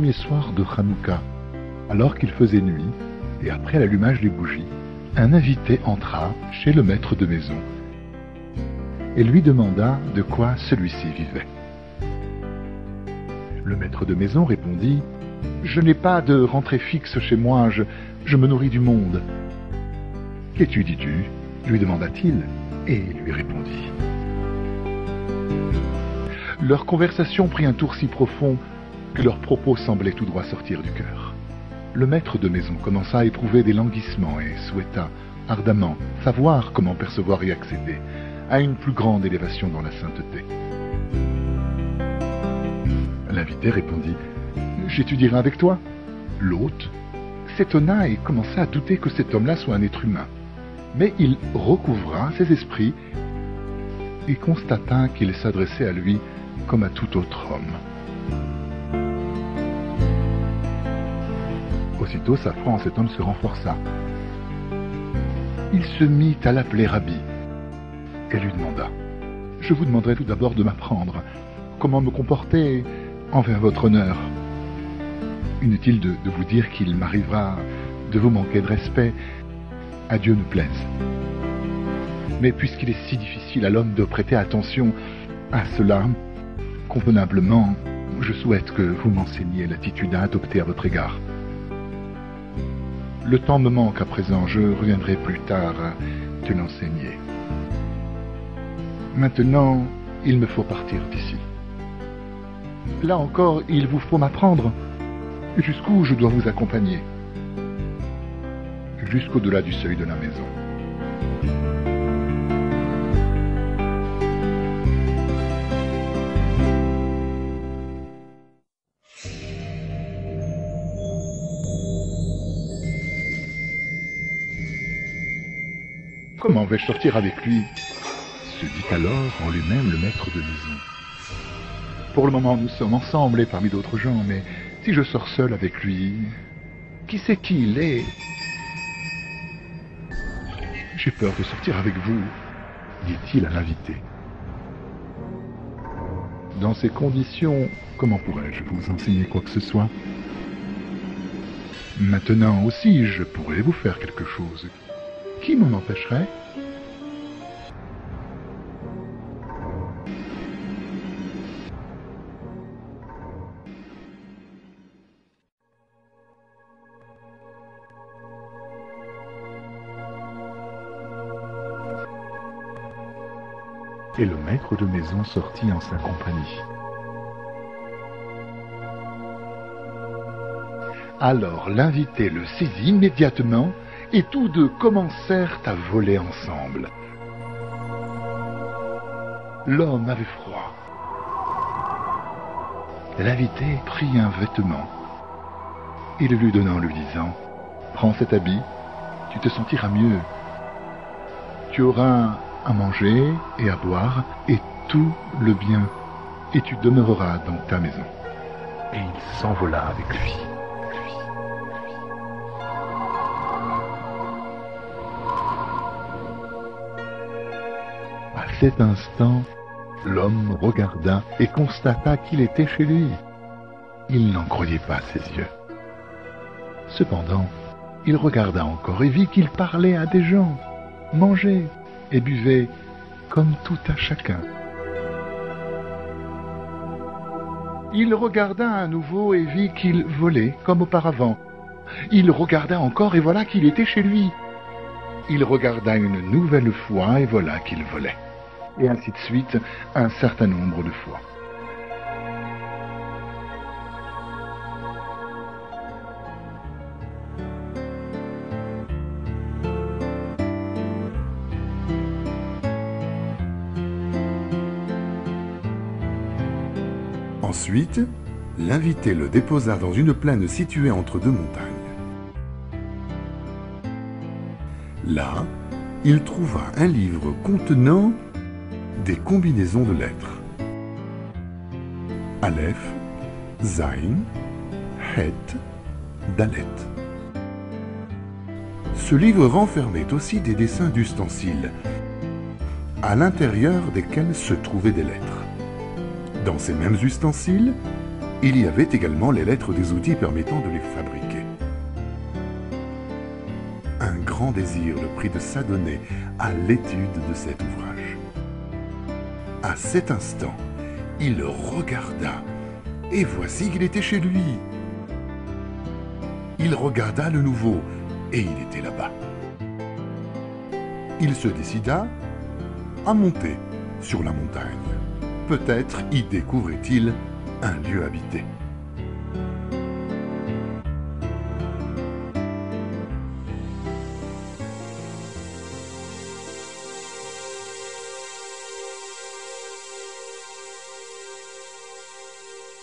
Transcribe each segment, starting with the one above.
premier soir de Hanouka, alors qu'il faisait nuit, et après l'allumage des bougies, un invité entra chez le maître de maison et lui demanda de quoi celui-ci vivait. Le maître de maison répondit « Je n'ai pas de rentrée fixe chez moi, je me nourris du monde. »« Qu'es-tu, dis-tu » lui demanda-t-il, et lui répondit. Leur conversation prit un tour si profond que leurs propos semblaient tout droit sortir du cœur. Le maître de maison commença à éprouver des languissements et souhaita ardemment savoir comment percevoir et accéder à une plus grande élévation dans la sainteté. L'invité répondit « J'étudierai avec toi ». L'hôte s'étonna et commença à douter que cet homme-là soit un être humain. Mais il recouvra ses esprits et constata qu'il s'adressait à lui comme à tout autre homme. Aussitôt, sa foi en cet homme se renforça. Il se mit à l'appeler Rabbi et lui demanda « Je vous demanderai tout d'abord de m'apprendre comment me comporter envers votre honneur. Inutile de vous dire qu'il m'arrivera de vous manquer de respect, à Dieu ne plaise. Mais puisqu'il est si difficile à l'homme de prêter attention à cela, convenablement, je souhaite que vous m'enseigniez l'attitude à adopter à votre égard. Le temps me manque à présent, je reviendrai plus tard te l'enseigner. Maintenant, il me faut partir d'ici. Là encore, il vous faut m'apprendre. Jusqu'où je dois vous accompagner? Jusqu'au-delà du seuil de la maison. Comment vais-je sortir avec lui? Se dit alors en lui-même le maître de maison. Pour le moment, nous sommes ensemble et parmi d'autres gens, mais si je sors seul avec lui, qui sait qui il est? J'ai peur de sortir avec vous, dit-il à l'invité. Dans ces conditions, comment pourrais-je vous enseigner quoi que ce soit? Maintenant aussi, je pourrais vous faire quelque chose. Qui m'en empêcherait? Et le maître de maison sortit en sa compagnie. Alors l'invité le saisit immédiatement et tous deux commencèrent à voler ensemble. L'homme avait froid. L'invité prit un vêtement et le lui donnant, lui disant « Prends cet habit, tu te sentiras mieux. Tu auras à manger et à boire, et tout le bien, et tu demeureras dans ta maison. » Et il s'envola avec lui. À cet instant, l'homme regarda et constata qu'il était chez lui. Il n'en croyait pas ses yeux. Cependant, il regarda encore et vit qu'il parlait à des gens, mangeait et buvait comme tout à chacun. Il regarda à nouveau et vit qu'il volait comme auparavant. Il regarda encore et voilà qu'il était chez lui. Il regarda une nouvelle fois et voilà qu'il volait. Et ainsi de suite, un certain nombre de fois. Ensuite, l'invité le déposa dans une plaine située entre deux montagnes. Là, il trouva un livre contenant des combinaisons de lettres. Aleph, Zayn, Het, Dalet. Ce livre renfermait aussi des dessins d'ustensiles, à l'intérieur desquels se trouvaient des lettres. Dans ces mêmes ustensiles, Il y avait également les lettres des outils permettant de les fabriquer. Un grand désir le prit de s'adonner à l'étude de cet ouvrage. À cet instant, il regarda, et voici qu'il était chez lui. Il regarda de nouveau, et il était là-bas. Il se décida à monter sur la montagne. Peut-être y découvrait-il un lieu habité.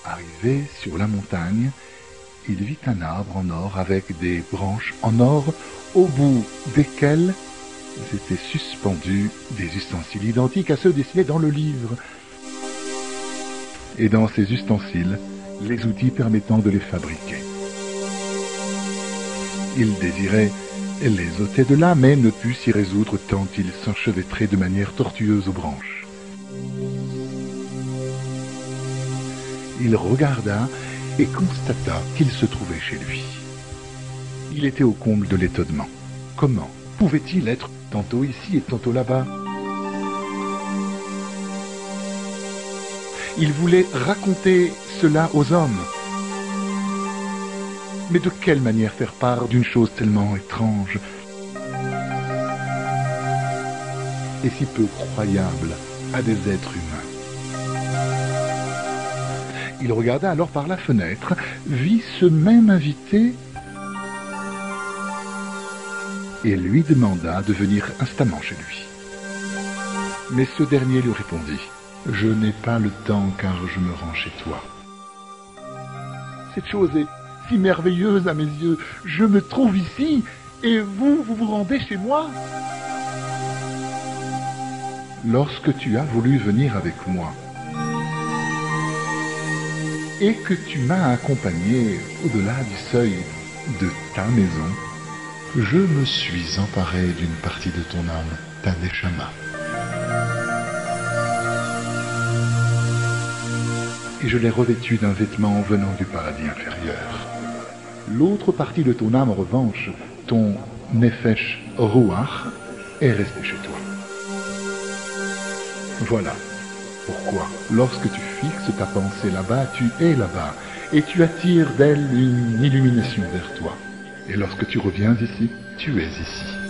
Arrivé sur la montagne, il vit un arbre en or avec des branches en or au bout desquelles étaient suspendus des ustensiles identiques à ceux dessinés dans le livre. Et dans ces ustensiles, les outils permettant de les fabriquer. Il désirait les ôter de là, mais ne put s'y résoudre tant ils s'enchevêtraient de manière tortueuse aux branches. Il regarda et constata qu'il se trouvait chez lui. Il était au comble de l'étonnement. Comment pouvait-il être tantôt ici et tantôt là-bas? Il voulait raconter cela aux hommes. Mais de quelle manière faire part d'une chose tellement étrange et si peu croyable à des êtres humains? Il regarda alors par la fenêtre, vit ce même invité et lui demanda de venir instamment chez lui. Mais ce dernier lui répondit: « Je n'ai pas le temps car je me rends chez toi. » Cette chose est si merveilleuse à mes yeux. Je me trouve ici et vous vous rendez chez moi. Lorsque tu as voulu venir avec moi et que tu m'as accompagné au-delà du seuil de ta maison, je me suis emparé d'une partie de ton âme, ta neshama. Et je l'ai revêtue d'un vêtement venant du paradis inférieur. L'autre partie de ton âme, en revanche, ton nefesh ruach, est restée chez toi. Voilà pourquoi, lorsque tu fixes ta pensée là-bas, tu es là-bas, et tu attires d'elle une illumination vers toi. Et lorsque tu reviens ici, tu es ici.